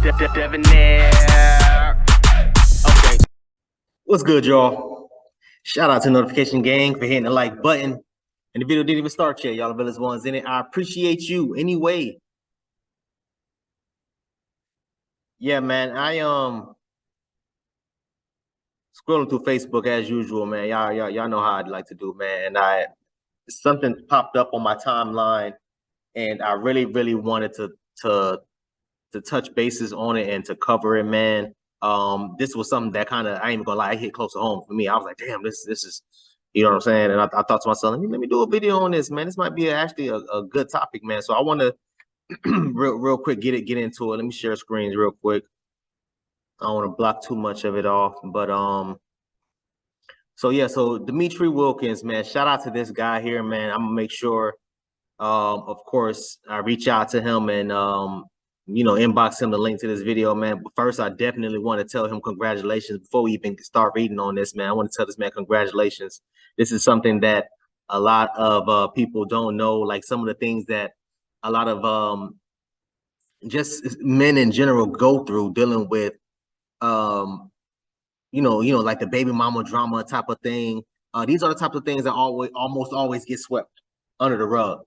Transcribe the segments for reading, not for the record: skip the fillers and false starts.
Demetre. Okay. What's good, y'all? Shout out to Notification Gang for hitting the like button. And the video didn't even start yet. Y'all the village ones in it. I appreciate you anyway. Yeah, man. I scrolling through Facebook as usual, man. Y'all know how I'd like to do, man. And something popped up on my timeline, and I really wanted to touch bases on it and to cover it, man. This was something that kind of, I ain't even gonna lie, it hit close to home for me. I was like, damn, this is, you know what I'm saying? And I thought to myself, let me do a video on this, man. This might be actually a good topic, man. So I want to real quick get into it. Let me share screens real quick. I don't want to block too much of it off, but so yeah, so Demetre Wilkins, man, shout out to this guy here, man. I'm gonna make sure, of course, I reach out to him and you know, inbox him the link to this video, man. But first, I definitely want to tell him congratulations before we even start reading on this, man. I want to tell this man congratulations. This is something that a lot of people don't know, like some of the things that a lot of just men in general go through dealing with you know, like the baby mama drama type of thing. These are the types of things that almost always get swept under the rug.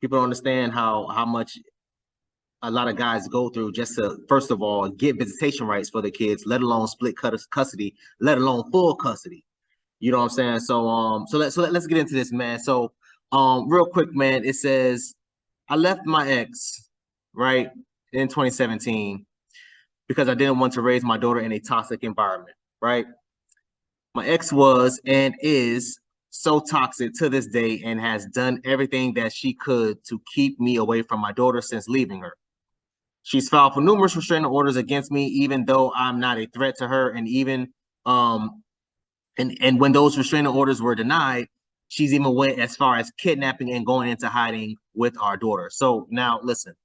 People don't understand how much a lot of guys go through just to, first of all, get visitation rights for the kids, let alone split custody, let alone full custody. You know what I'm saying? So let's get into this, man. So real quick, man, it says I left my ex, right, in 2017 because I didn't want to raise my daughter in a toxic environment, right? My ex was and is so toxic to this day and has done everything that she could to keep me away from my daughter since leaving her. She's filed for numerous restraining orders against me, even though I'm not a threat to her. And even and when those restraining orders were denied, she's even went as far as kidnapping and going into hiding with our daughter. So now listen,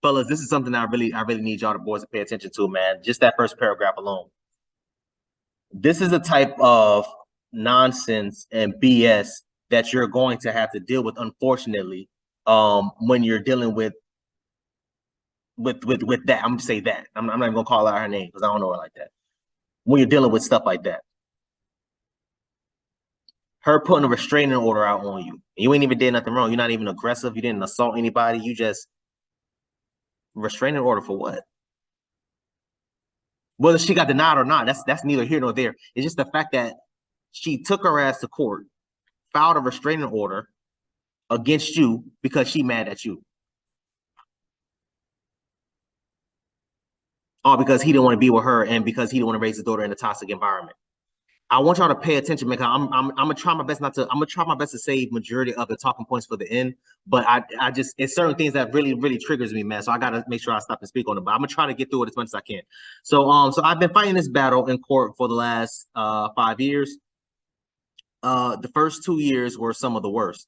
fellas, this is something I really need y'all the boys to pay attention to, man. Just that first paragraph alone. This is a type of nonsense and BS that you're going to have to deal with, unfortunately, when you're dealing with that. I'm gonna say that. I'm not even gonna call out her name because I don't know her like that. When you're dealing with stuff like that, her putting a restraining order out on you, you ain't even did nothing wrong. You're not even aggressive. You didn't assault anybody. You just restraining order for what? Whether she got denied or not, that's neither here nor there. It's just the fact that she took her ass to court, filed a restraining order against you because she mad at you. Or because he didn't want to be with her and because he didn't want to raise his daughter in a toxic environment. I want y'all to pay attention, man. I'm gonna try my best to save majority of the talking points for the end. But I just, it's certain things that really triggers me, man. So I gotta make sure I stop and speak on it. But I'm gonna try to get through it as much as I can. So I've been fighting this battle in court for the last 5 years. The first 2 years were some of the worst.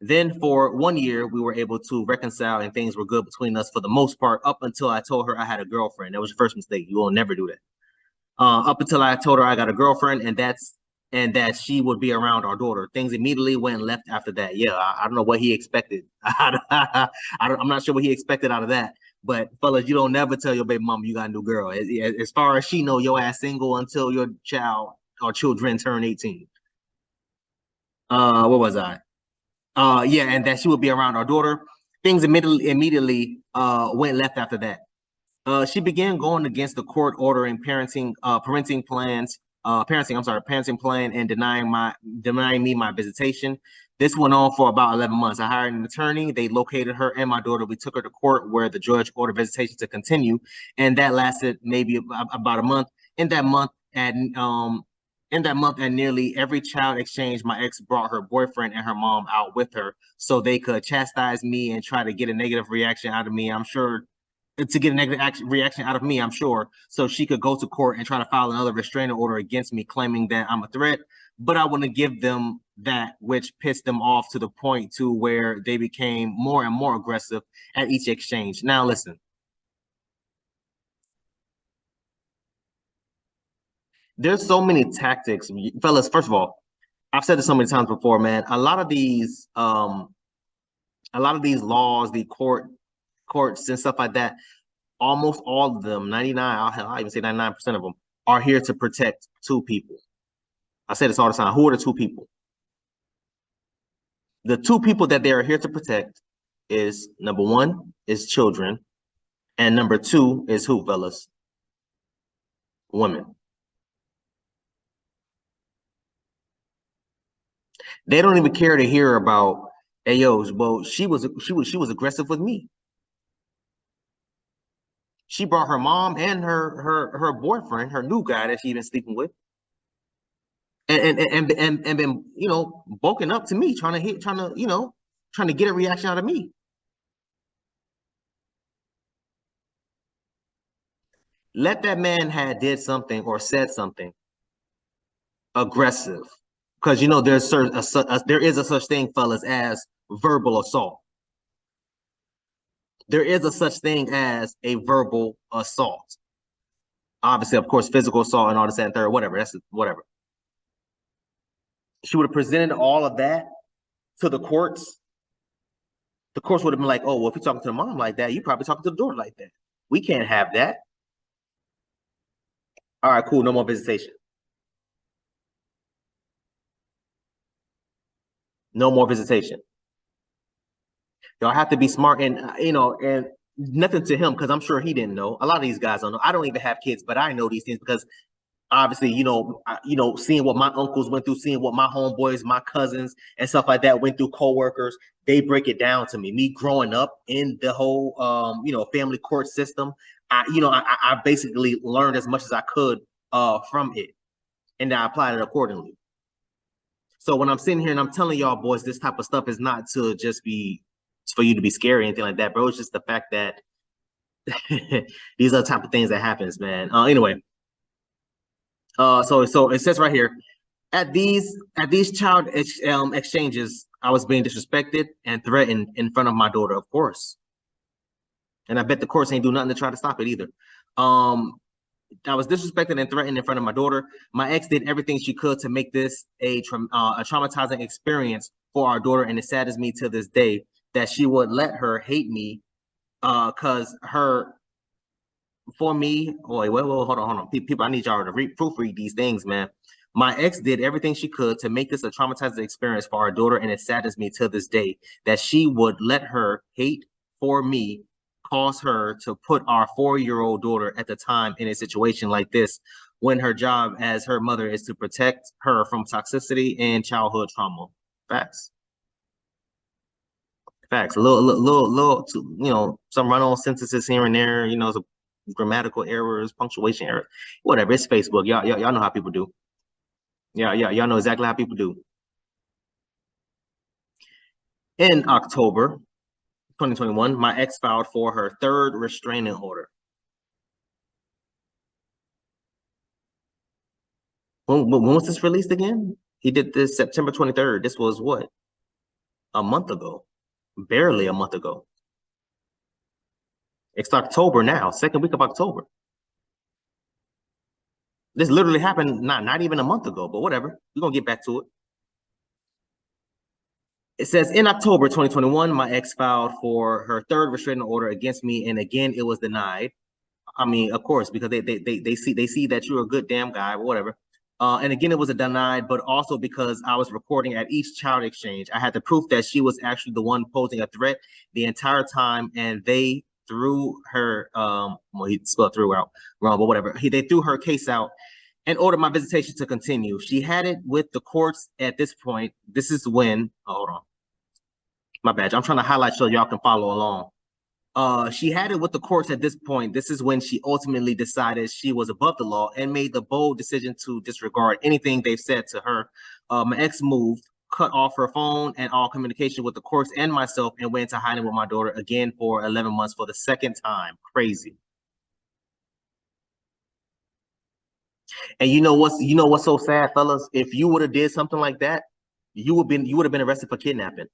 Then for 1 year, we were able to reconcile and things were good between us for the most part, up until I told her I had a girlfriend. That was your first mistake. You will never do that. Up until I told her I got a girlfriend and that she would be around our daughter. Things immediately went left after that. Yeah, I don't know what he expected. I'm not sure what he expected out of that. But fellas, you don't never tell your baby mama you got a new girl. As far as she know, your ass single until your child or children turn 18. What was I? Yeah, and that she would be around our daughter. Things immediately went left after that. She began going against the court ordering parenting plan and denying me my visitation. This went on for about 11 months. I hired an attorney. They located her and my daughter. We took her to court where the judge ordered visitation to continue, and that lasted maybe about a month. In that month, at nearly every child exchange, my ex brought her boyfriend and her mom out with her so they could chastise me and try to get a negative reaction out of me. I'm sure to get a negative reaction out of me, I'm sure, so she could go to court and try to file another restraining order against me, claiming that I'm a threat. But I want to give them that, which pissed them off to the point to where they became more and more aggressive at each exchange. Now, listen. There's so many tactics, fellas. First of all, I've said this so many times before, man. A lot of these laws, the courts and stuff like that, almost all of them, 99, I'll even say 99% of them, are here to protect two people. I say this all the time. Who are the two people? The two people that they are here to protect is, number one, is children. And number two is who, fellas? Women. They don't even care to hear about, hey, yo, well, she was aggressive with me. She brought her mom and her boyfriend, her new guy that she been sleeping with, and been, you know, bulking up to me, trying to get a reaction out of me. Let that man had did something or said something aggressive, because you know there is a such thing, fellas, as verbal assault. There is a such thing as a verbal assault. Obviously, of course, physical assault and all this and third, whatever. That's whatever. She would have presented all of that to the courts. The courts would have been like, oh, well, if you're talking to the mom like that, you probably talking to the daughter like that. We can't have that. All right, cool. No more visitation. No more visitation. Y'all have to be smart, and you know, and nothing to him, because I'm sure he didn't know. A lot of these guys don't know. I don't even have kids, but I know these things because obviously, seeing what my uncles went through, seeing what my homeboys, my cousins, and stuff like that went through, coworkers, they break it down to me. Me growing up in the whole, family court system, I basically learned as much as I could from it, and I applied it accordingly. So when I'm sitting here and I'm telling y'all boys, this type of stuff is not to just be for you to be scary or anything like that, bro. It's just the fact that these are the type of things that happens, man. Anyway. So it says right here, at these child exchanges, I was being disrespected and threatened in front of my daughter, of course. And I bet the courts ain't do nothing to try to stop it either. I was disrespected and threatened in front of my daughter. My ex did everything she could to make this a traumatizing experience for our daughter, and it saddens me to this day that she would let her hate me because her for me, wait, hold on. People, I need y'all to proofread these things, man. My ex did everything she could to make this a traumatizing experience for our daughter, and it saddens me to this day that she would let her hate for me cause her to put our 4-year-old daughter at the time in a situation like this, when her job as her mother is to protect her from toxicity and childhood trauma. Facts. Facts. A little, some run-on sentences here and there, some grammatical errors, punctuation errors, whatever. It's Facebook. Y'all know how people do. Y'all know exactly how people do. In October 2021, my ex filed for her third restraining order. When was this released again? He did this September 23rd. This was what? A month ago. Barely a month ago. It's October now, second week of October. This literally happened not even a month ago, but whatever. We're going to get back to it. It says, in October 2021, my ex filed for her third restraining order against me, and again, it was denied. I mean, of course, because they see that you're a good damn guy, or whatever. And again, it was a denied, but also because I was recording at each child exchange. I had the proof that she was actually the one posing a threat the entire time, and they threw her, well, he spelled threw out wrong, but whatever. They threw her case out and ordered my visitation to continue. She had it with the courts at this point. This is when, hold on. My bad. I'm trying to highlight so y'all can follow along. She had it with the courts at this point. This is when she ultimately decided she was above the law and made the bold decision to disregard anything they've said to her. My ex moved, cut off her phone and all communication with the courts and myself, and went into hiding with my daughter again for 11 months for the second time. Crazy. And you know what's so sad, fellas? If you would have did something like that, you would have been arrested for kidnapping.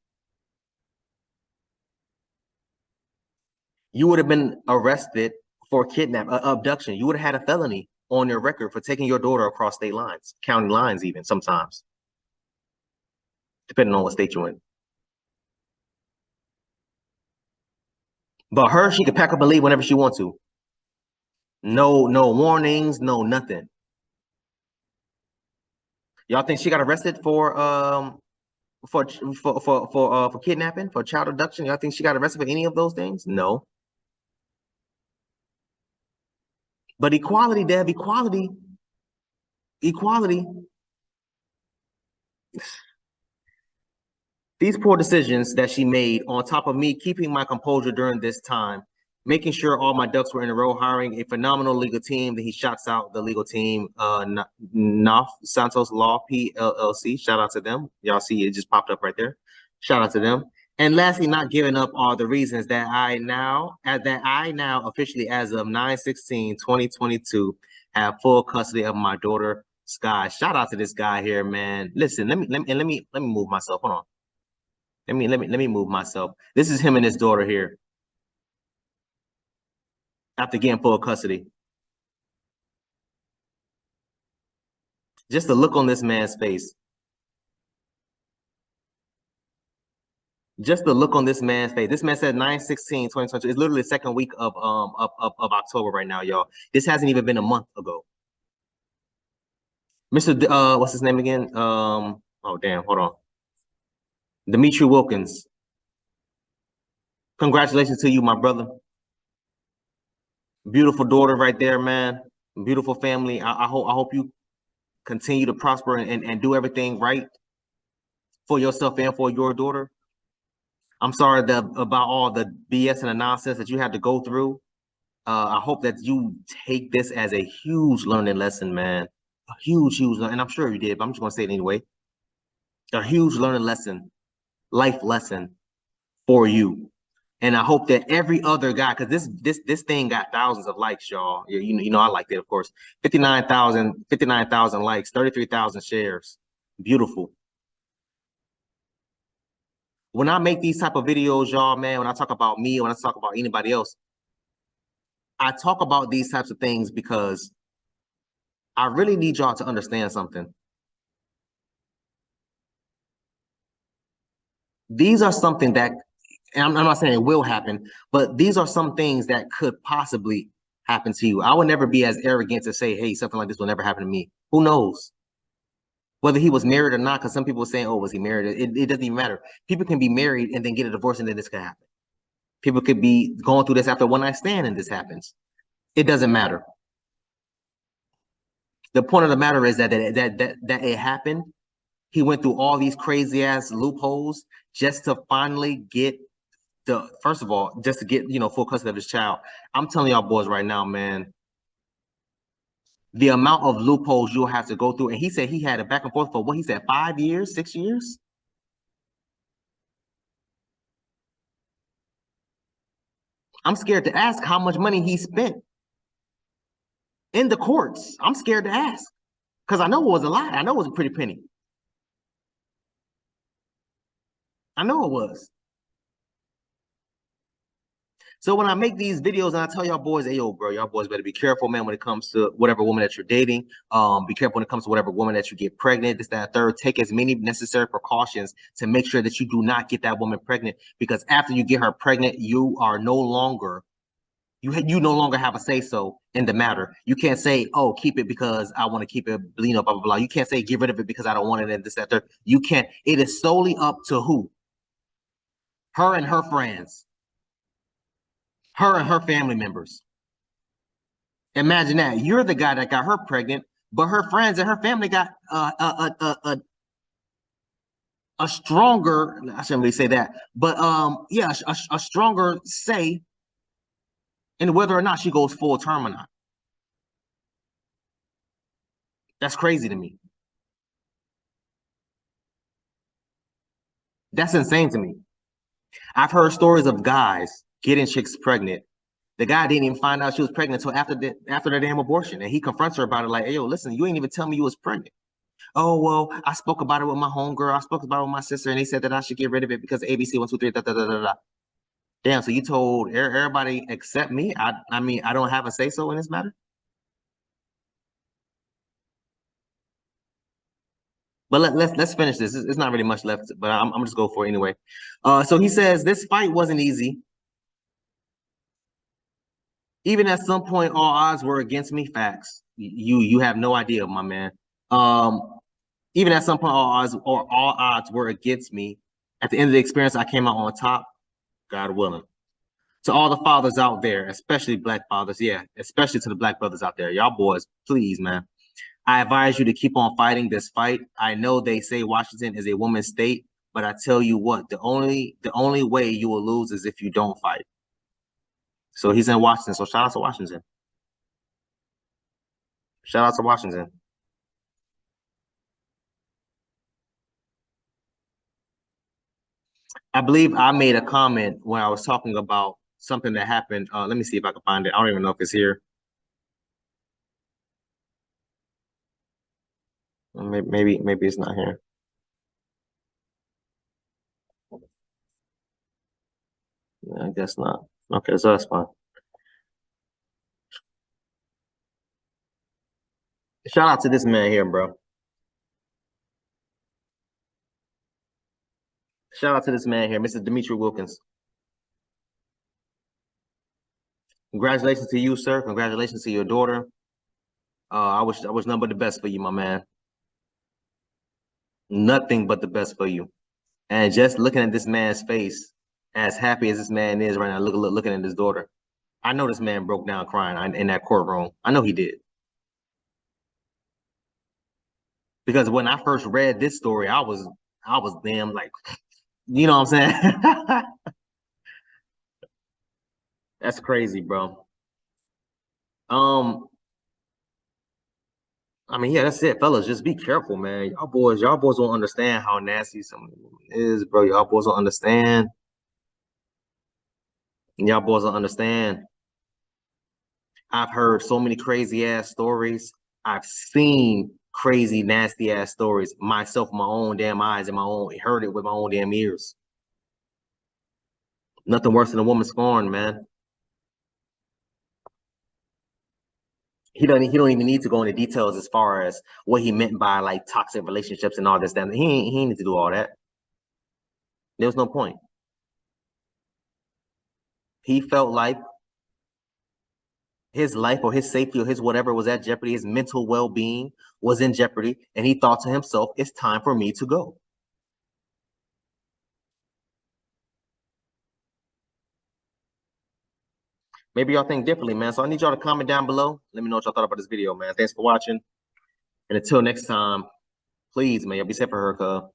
You would have been arrested for abduction. You would have had a felony on your record for taking your daughter across state lines, county lines, even sometimes, depending on what state you're in. But her, she could pack up and leave whenever she wants to. No, no warnings, no nothing. Y'all think she got arrested for kidnapping, for child abduction? Y'all think she got arrested for any of those things? No. But equality, Dev, equality, equality. These poor decisions that she made, on top of me keeping my composure during this time, making sure all my ducks were in a row, hiring a phenomenal legal team that he shouts out the legal team, Naf Santos Law PLLC. Shout out to them. Y'all see it just popped up right there. Shout out to them. And lastly, not giving up are the reasons that I now officially, as of 9/16/2022, have full custody of my daughter Sky. Shout out to this guy here, man. Listen, let me move myself. Hold on. Let me move myself. This is him and his daughter here after getting full custody. Just the look on this man's face. Just the look on this man's face. This man said 9/16/2022. It's literally the second week of October right now, y'all. This hasn't even been a month ago. Mr. What's his name again? Oh damn, hold on. Demetre Wilkins. Congratulations to you, my brother. Beautiful daughter right there, man. Beautiful family. I hope you continue to prosper and do everything right for yourself and for your daughter. I'm sorry about all the BS and the nonsense that you had to go through. I hope that you take this as a huge learning lesson, man. A huge, and I'm sure you did, but I'm just gonna say it anyway. A huge learning lesson, life lesson for you. And I hope that every other guy, because this thing got thousands of likes, y'all. You know I liked it, of course. 59,000 likes, 33,000 shares. Beautiful. When I make these type of videos, y'all, man, when I talk about me, when I talk about anybody else, I talk about these types of things because I really need y'all to understand something. These are something that, and I'm not saying it will happen, but these are some things that could possibly happen to you. I would never be as arrogant to say, hey, something like this will never happen to me. Who knows? Whether he was married or not, because some people are saying, oh, was he married? It doesn't even matter. People can be married and then get a divorce and then this could happen. People could be going through this after one night stand and this happens. It doesn't matter. The point of the matter is that it happened. He went through all these crazy ass loopholes just to finally get first of all, just to get, full custody of his child. I'm telling y'all boys right now, man, the amount of loopholes you'll have to go through. And he said he had a back and forth for what he said, 5 years, 6 years. I'm scared to ask how much money he spent in the courts. I'm scared to ask because I know it was a lot. I know it was a pretty penny. I know it was. So when I make these videos and I tell y'all boys, hey, yo, bro, y'all boys better be careful, man, when it comes to whatever woman that you're dating. Be careful when it comes to whatever woman that you get pregnant, this, that, third. Take as many necessary precautions to make sure that you do not get that woman pregnant, because after you get her pregnant, you are no longer, you no longer have a say-so in the matter. You can't say, oh, keep it because I want to keep it, blah, blah, blah. You can't say get rid of it because I don't want it and this, that, third. You can't. It is solely up to who? Her and her friends. Her and her family members. Imagine that. You're the guy that got her pregnant, but her friends and her family got a stronger, I shouldn't really say that, but yeah, a stronger say in whether or not she goes full term or not. That's crazy to me. That's insane to me. I've heard stories of guys getting chicks pregnant. The guy didn't even find out she was pregnant until after the damn abortion. And he confronts her about it like, hey, yo, listen, you ain't even tell me you was pregnant. Oh, well, I spoke about it with my homegirl. I spoke about it with my sister, and they said that I should get rid of it because ABC 1, 2, 3, da, da, da, da, da. Damn, so you told everybody except me? I mean, I don't have a say-so in this matter? But let's finish this. It's not really much left, but I'm just go for it anyway. So he says, this fight wasn't easy. Even at some point, all odds were against me. Facts. You have no idea, my man. Even at some point, all odds were against me. At the end of the experience, I came out on top, God willing. To all the fathers out there, especially black fathers, yeah, especially to the black brothers out there, y'all boys, please, man. I advise you to keep on fighting this fight. I know they say Washington is a woman's state, but I tell you what, the only way you will lose is if you don't fight. So he's in Washington. So shout out to Washington. Shout out to Washington. I believe I made a comment when I was talking about something that happened. Let me see if I can find it. I don't even know if it's here. Maybe it's not here. Yeah, I guess not. Okay, so that's fine. Shout out to this man here, bro. Shout out to this man here, Mr. Demetre Wilkins. Congratulations to you, sir. Congratulations to your daughter. I wish nothing but the best for you, my man. Nothing but the best for you. And just looking at this man's face, as happy as this man is right now, looking at his daughter, I know this man broke down crying in that courtroom. I know he did. Because when I first read this story, I was damn like, you know what I'm saying? That's crazy, bro. Um, I mean, yeah, that's it, fellas. Just be careful, man. Y'all boys don't understand how nasty some is, bro. Y'all boys don't understand. Y'all boys don't understand. I've heard so many crazy ass stories. I've seen crazy, nasty ass stories myself, with my own damn eyes, and heard it with my own damn ears. Nothing worse than a woman scorned, man. He don't even need to go into details as far as what he meant by like toxic relationships and all this. That he ain't need to do all that. There was no point. He felt like his life or his safety or his whatever was at jeopardy, his mental well-being was in jeopardy, and he thought to himself, it's time for me to go. Maybe y'all think differently, man. So I need y'all to comment down below. Let me know what y'all thought about this video, man. Thanks for watching. And until next time, please, man, y'all be safe for her, cuz.